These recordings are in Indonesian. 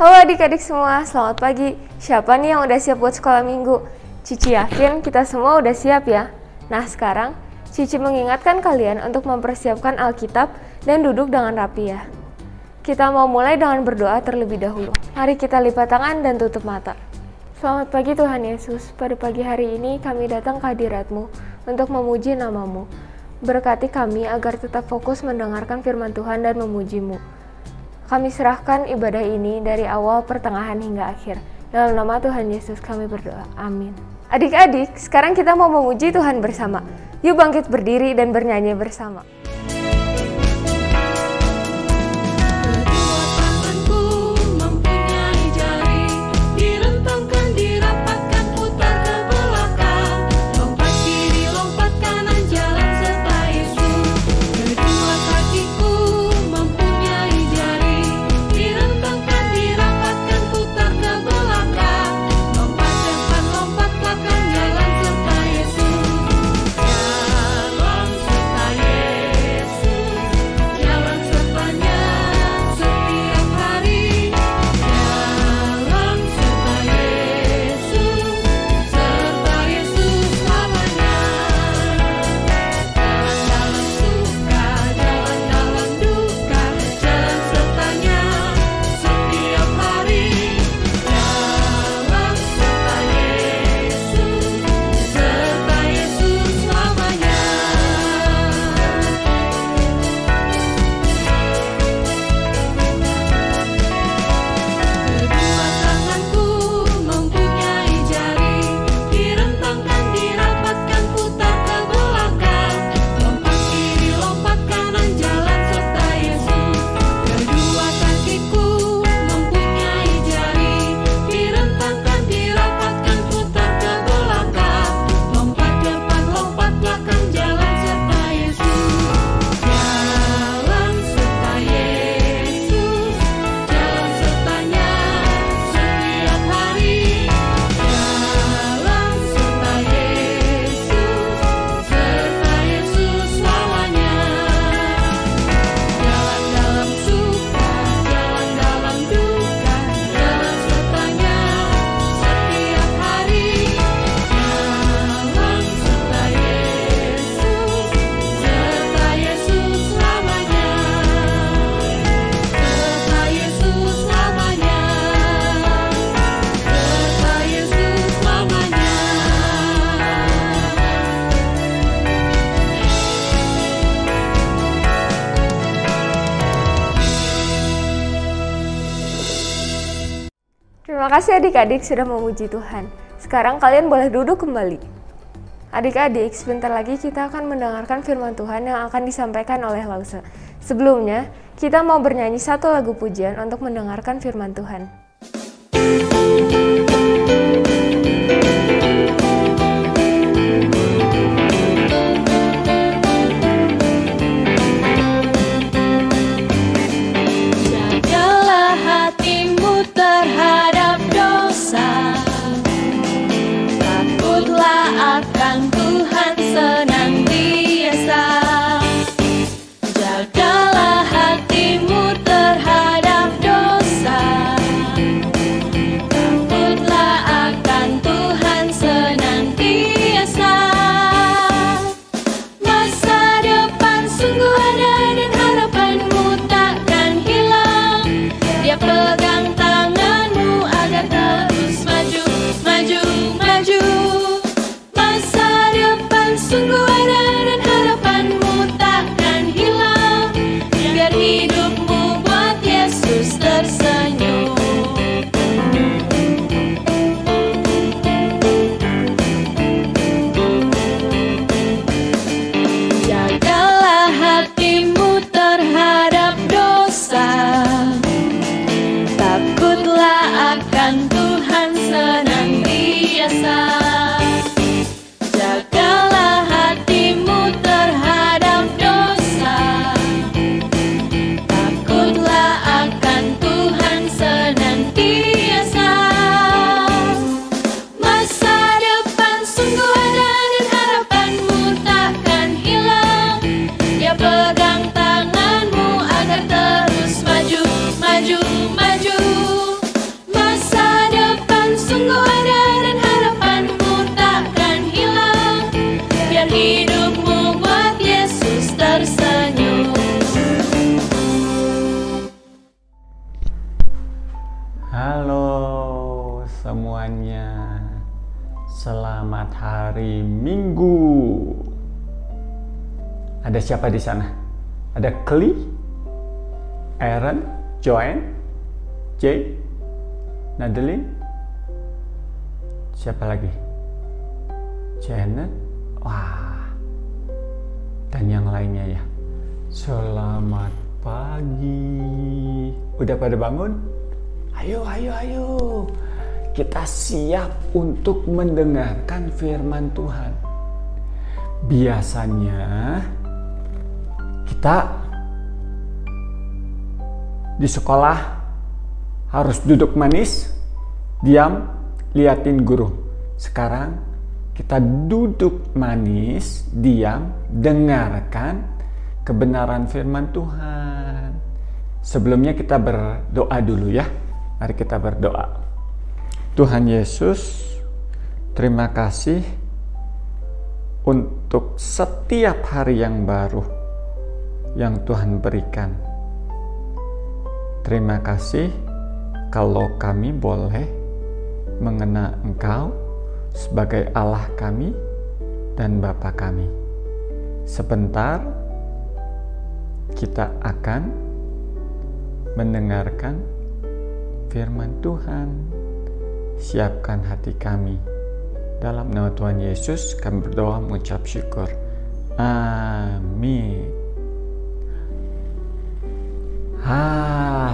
Halo adik-adik semua, selamat pagi. Siapa nih yang udah siap buat sekolah minggu? Cici yakin kita semua udah siap ya. Nah sekarang, Cici mengingatkan kalian untuk mempersiapkan Alkitab dan duduk dengan rapi ya. Kita mau mulai dengan berdoa terlebih dahulu. Mari kita lipat tangan dan tutup mata. Selamat pagi Tuhan Yesus, pada pagi hari ini kami datang ke hadirat-Mu untuk memuji nama-Mu. Berkati kami agar tetap fokus mendengarkan firman Tuhan dan memuji-Mu. Kami serahkan ibadah ini dari awal, pertengahan, hingga akhir. Dalam nama Tuhan Yesus kami berdoa. Amin. Adik-adik, sekarang kita mau memuji Tuhan bersama. Yuk bangkit berdiri dan bernyanyi bersama. Terima kasih adik-adik sudah memuji Tuhan. Sekarang kalian boleh duduk kembali. Adik-adik, sebentar lagi kita akan mendengarkan firman Tuhan yang akan disampaikan oleh Lause. Sebelumnya, kita mau bernyanyi satu lagu pujian untuk mendengarkan firman Tuhan. Pegang tanganmu agar terus maju, maju, maju. Halo semuanya, selamat hari Minggu. Ada siapa di sana? Ada Kli, Aaron, Joanne, Jay, Nadeline, siapa lagi? Janet, wah, dan yang lainnya ya. Selamat pagi. Udah pada bangun? Ayo. Kita siap untuk mendengarkan firman Tuhan. Biasanya kita di sekolah harus duduk manis, diam, liatin guru. Sekarang kita duduk manis, diam, dengarkan kebenaran firman Tuhan. Sebelumnya kita berdoa dulu ya. Mari kita berdoa. Tuhan Yesus, terima kasih untuk setiap hari yang baru yang Tuhan berikan. Terima kasih kalau kami boleh mengenal Engkau sebagai Allah kami dan Bapa kami. Sebentar kita akan mendengarkan firman Tuhan. Siapkan hati kami. Dalam nama Tuhan Yesus kami berdoa mengucap syukur. Amin.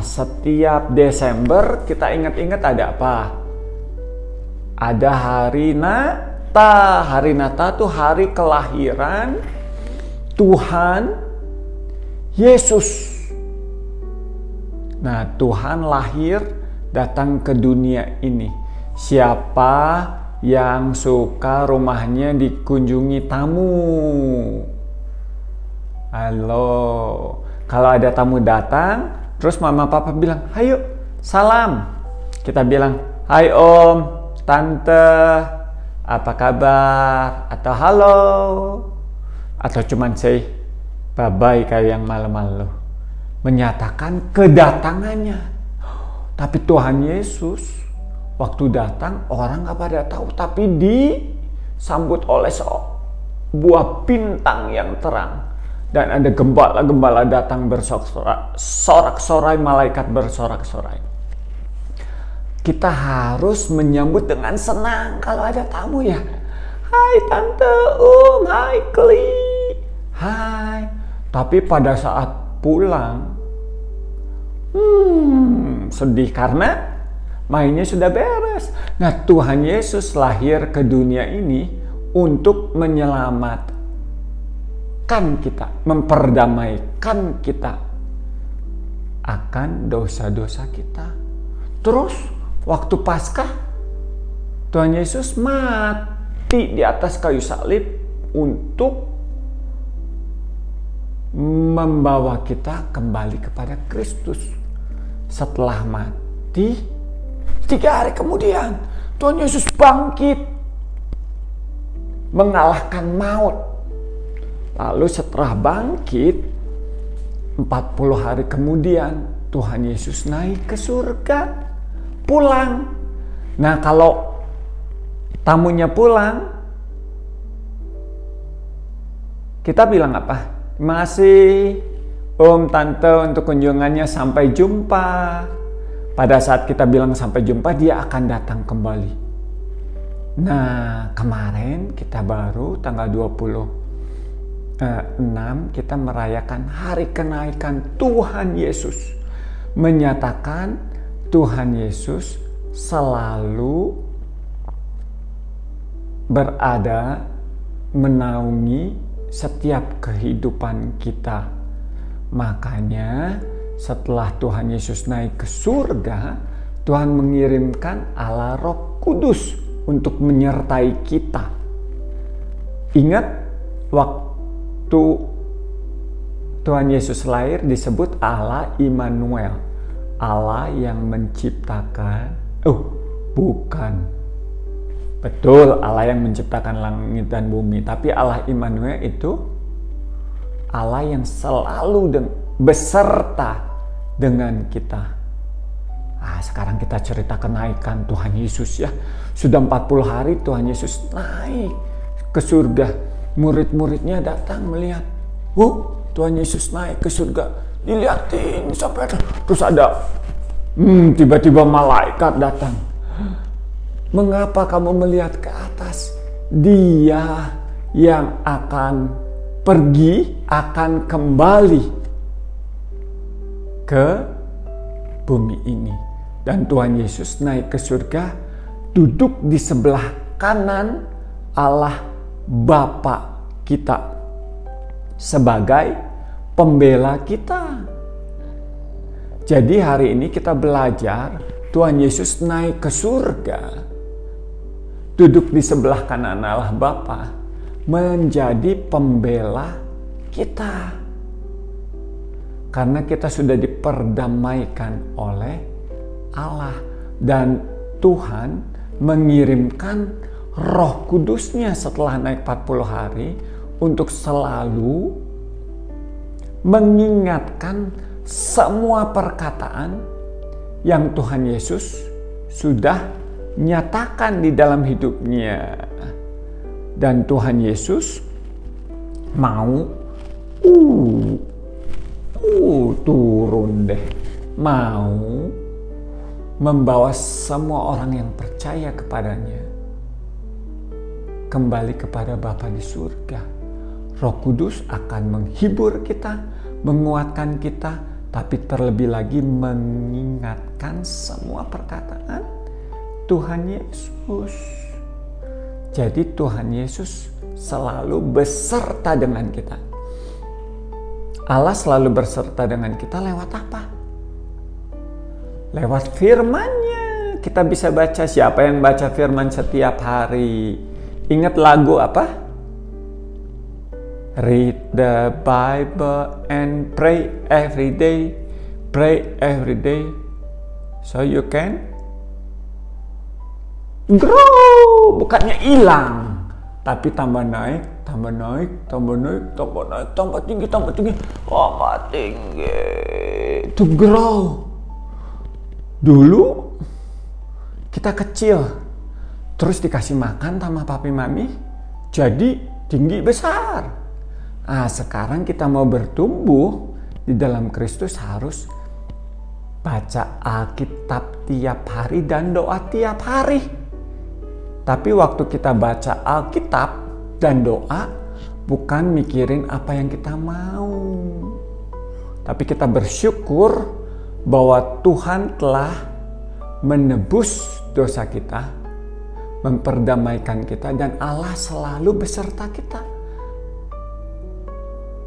Setiap Desember kita ingat-ingat ada apa? Ada hari Nata. Hari Nata itu hari kelahiran Tuhan Yesus. Nah, Tuhan lahir, datang ke dunia ini. Siapa yang suka rumahnya dikunjungi tamu? Halo. Kalau ada tamu datang, terus mama papa bilang, "Ayo, salam." Kita bilang, "Hai Om, Tante, apa kabar?" Atau halo. Atau cuman say bye-bye kayak yang malu-malu. Menyatakan kedatangannya. Tapi Tuhan Yesus waktu datang orang gak pada tahu, tapi disambut oleh sebuah bintang yang terang. Dan ada gembala-gembala datang bersorak-sorai, malaikat bersorak-sorai. Kita harus menyambut dengan senang kalau ada tamu ya. Hai Tante, Om, hai Kli, hai. Tapi pada saat pulang, sedih karena mainnya sudah beres. Nah, Tuhan Yesus lahir ke dunia ini untuk menyelamatkan kita, memperdamaikan kita akan dosa-dosa kita. Terus waktu Paskah, Tuhan Yesus mati di atas kayu salib untuk membawa kita kembali kepada Kristus. Setelah mati, 3 hari kemudian Tuhan Yesus bangkit, mengalahkan maut. Lalu setelah bangkit, 40 hari kemudian Tuhan Yesus naik ke surga, pulang. Nah, kalau tamunya pulang, kita bilang apa? Terima kasih Om, Tante untuk kunjungannya, sampai jumpa. Pada saat kita bilang sampai jumpa, dia akan datang kembali. Nah, kemarin kita baru tanggal 26 kita merayakan hari kenaikan Tuhan Yesus. Menyatakan Tuhan Yesus selalu berada, menaungi setiap kehidupan kita. Makanya setelah Tuhan Yesus naik ke surga, Tuhan mengirimkan Allah Roh Kudus untuk menyertai kita. Ingat waktu Tuhan Yesus lahir disebut Allah Immanuel, Allah yang menciptakan. Bukan. Betul, Allah yang menciptakan langit dan bumi. Tapi Allah Immanuel itu Allah yang selalu beserta dengan kita. sekarang kita cerita kenaikan Tuhan Yesus ya. Sudah 40 hari Tuhan Yesus naik ke surga. Murid-muridnya datang melihat. Tuhan Yesus naik ke surga. Dilihatin sampai terus ada tiba-tiba malaikat datang. Mengapa kamu melihat ke atas? Dia yang akan pergi, akan kembali ke bumi ini. Dan Tuhan Yesus naik ke surga, duduk di sebelah kanan Allah Bapa kita sebagai pembela kita. Jadi hari ini kita belajar Tuhan Yesus naik ke surga, duduk di sebelah kanan Allah Bapa, menjadi pembela kita. Karena kita sudah diperdamaikan oleh Allah. Dan Tuhan mengirimkan Roh Kudus-Nya setelah naik 40 hari untuk selalu mengingatkan semua perkataan yang Tuhan Yesus sudah nyatakan di dalam hidupnya. Dan Tuhan Yesus mau turun deh, mau membawa semua orang yang percaya kepadanya kembali kepada Bapa di surga. Roh Kudus akan menghibur kita, menguatkan kita, tapi terlebih lagi mengingatkan semua perkataan Tuhan Yesus. Jadi Tuhan Yesus selalu beserta dengan kita. Allah selalu berserta dengan kita lewat apa? Lewat firman-Nya. Kita bisa baca. Siapa yang baca firman setiap hari? Ingat lagu apa? Read the Bible and pray every day. Pray every day. So you can grow. Bukannya hilang, tapi tambah naik, tambah naik, tambah naik, tambah naik, tambah tinggi, tambah tinggi, tambah tinggi. To grow. Dulu kita kecil, terus dikasih makan sama papi mami, jadi tinggi besar. Nah, sekarang kita mau bertumbuh di dalam Kristus harus baca Alkitab tiap hari dan doa tiap hari. Tapi waktu kita baca Alkitab dan doa, bukan mikirin apa yang kita mau. Tapi kita bersyukur bahwa Tuhan telah menebus dosa kita, memperdamaikan kita, dan Allah selalu beserta kita.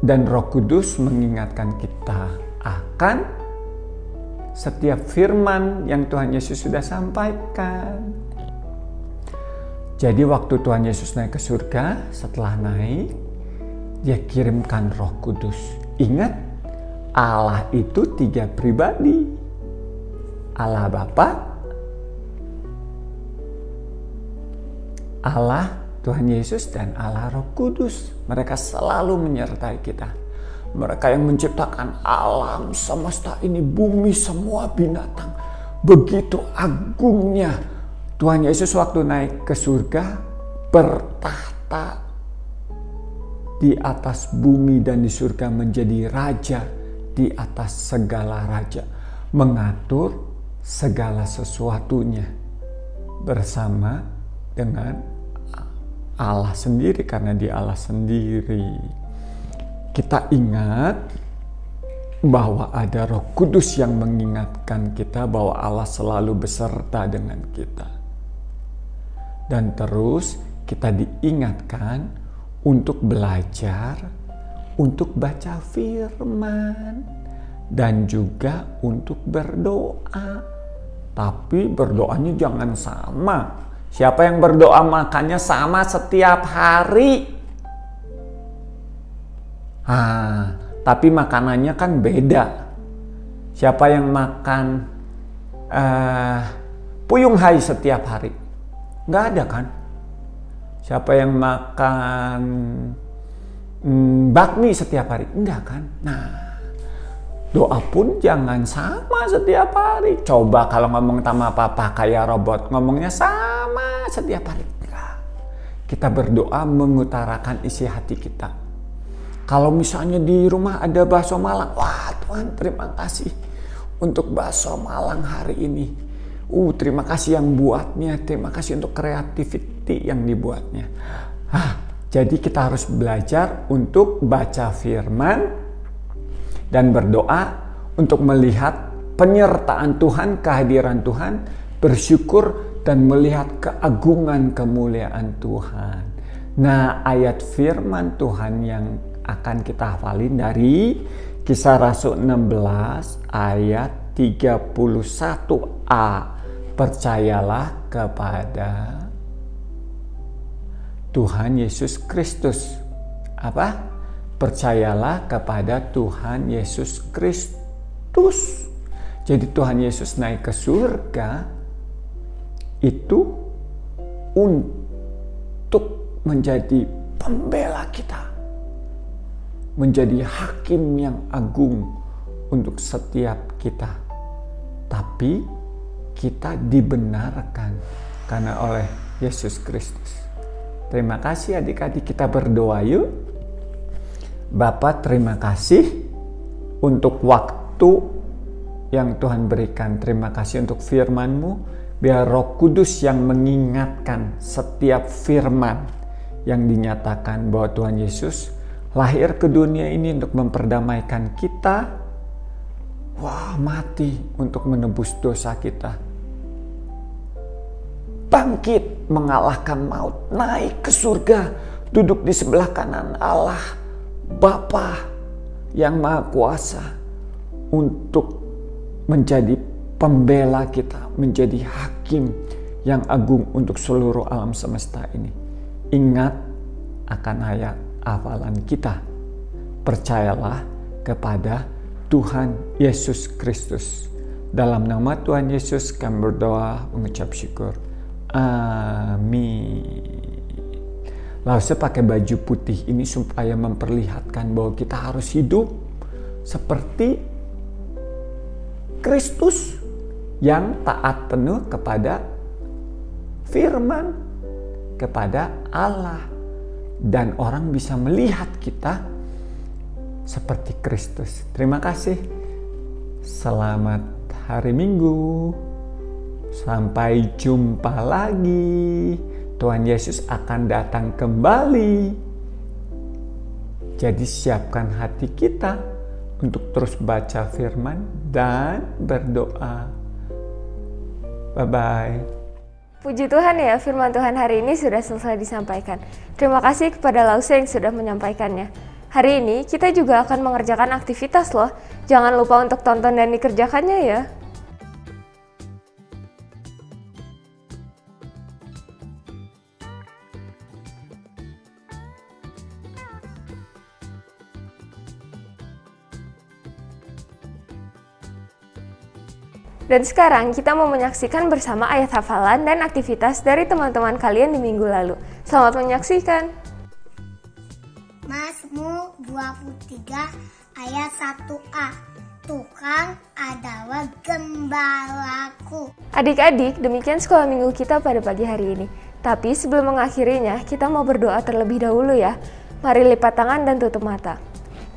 Dan Roh Kudus mengingatkan kita akan setiap firman yang Tuhan Yesus sudah sampaikan. Jadi waktu Tuhan Yesus naik ke surga, setelah naik, Dia kirimkan Roh Kudus. Ingat, Allah itu 3 pribadi. Allah Bapa, Allah Tuhan Yesus, dan Allah Roh Kudus. Mereka selalu menyertai kita. Mereka yang menciptakan alam semesta ini, bumi, semua binatang. Begitu agungnya Tuhan Yesus waktu naik ke surga, bertahta di atas bumi dan di surga, menjadi raja di atas segala raja, mengatur segala sesuatunya bersama dengan Allah sendiri, karena Dia Allah sendiri. Kita ingat bahwa ada Roh Kudus yang mengingatkan kita bahwa Allah selalu beserta dengan kita. Dan terus kita diingatkan untuk belajar, untuk baca firman, dan juga untuk berdoa. Tapi berdoanya jangan sama. Siapa yang berdoa makannya sama setiap hari? Tapi makanannya kan beda. Siapa yang makan puyung hai setiap hari? Nggak ada kan? Siapa yang makan bakmi setiap hari? Enggak kan? Nah, Doa pun jangan sama setiap hari. Coba kalau ngomong sama papa kayak robot, ngomongnya sama setiap hari. Enggak. Kita berdoa mengutarakan isi hati kita. Kalau misalnya di rumah ada bakso Malang, wah Tuhan terima kasih untuk bakso Malang hari ini. Terima kasih yang buatnya, terima kasih untuk creativity yang dibuatnya. Jadi kita harus belajar untuk baca firman dan berdoa untuk melihat penyertaan Tuhan, kehadiran Tuhan, bersyukur dan melihat keagungan kemuliaan Tuhan. Nah, ayat firman Tuhan yang akan kita hafalin dari Kisah Rasul 16 ayat 31a. Percayalah kepada Tuhan Yesus Kristus. Apa? Percayalah kepada Tuhan Yesus Kristus. Jadi Tuhan Yesus naik ke surga itu untuk menjadi pembela kita. Menjadi hakim yang agung untuk setiap kita. Tapi kita dibenarkan karena oleh Yesus Kristus. Terima kasih adik-adik, kita berdoa yuk. Bapa, terima kasih untuk waktu yang Tuhan berikan. Terima kasih untuk firman-Mu. Biar Roh Kudus yang mengingatkan setiap firman yang dinyatakan bahwa Tuhan Yesus lahir ke dunia ini untuk memperdamaikan kita. Mati untuk menebus dosa kita. Bangkit mengalahkan maut, naik ke surga, duduk di sebelah kanan Allah Bapa yang Maha Kuasa untuk menjadi pembela kita, menjadi hakim yang agung untuk seluruh alam semesta ini. Ingat akan ayat hafalan kita. Percayalah kepada Tuhan Yesus Kristus. Dalam nama Tuhan Yesus kami berdoa mengucap syukur. Amin. Lalu saya pakai baju putih ini supaya memperlihatkan bahwa kita harus hidup seperti Kristus yang taat penuh kepada firman, kepada Allah. Dan orang bisa melihat kita seperti Kristus. Terima kasih. Selamat hari Minggu. Sampai jumpa lagi. Tuhan Yesus akan datang kembali. Jadi siapkan hati kita untuk terus baca firman dan berdoa. Bye-bye. Puji Tuhan ya, firman Tuhan hari ini sudah selesai disampaikan. Terima kasih kepada Lause yang sudah menyampaikannya. Hari ini kita juga akan mengerjakan aktivitas loh. Jangan lupa untuk tonton dan dikerjakannya ya. Dan sekarang kita mau menyaksikan bersama ayat hafalan dan aktivitas dari teman-teman kalian di minggu lalu. Selamat menyaksikan. Mazmur 23 ayat 1a. Tuhan adalah gembalaku. Adik-adik, demikian sekolah minggu kita pada pagi hari ini. Tapi sebelum mengakhirinya, kita mau berdoa terlebih dahulu ya. Mari lipat tangan dan tutup mata.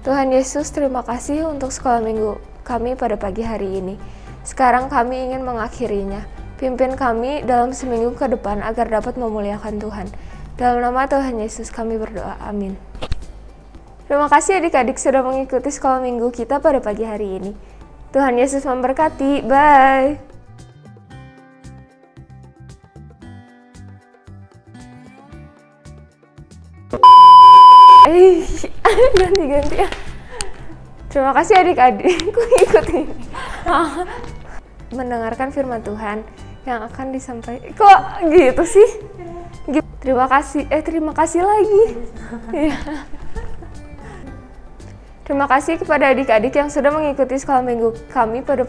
Tuhan Yesus, terima kasih untuk sekolah minggu kami pada pagi hari ini. Sekarang kami ingin mengakhirinya. Pimpin kami dalam seminggu ke depan agar dapat memuliakan Tuhan. Dalam nama Tuhan Yesus kami berdoa. Amin. Terima kasih adik-adik sudah mengikuti sekolah minggu kita pada pagi hari ini. Tuhan Yesus memberkati. Bye. Ganti-ganti ya. Terima kasih adik-adik, aku ikut ini. Mendengarkan firman Tuhan yang akan disampaikan. Kok gitu sih? Terima kasih lagi. Terima kasih kepada adik-adik yang sudah mengikuti sekolah minggu kami pada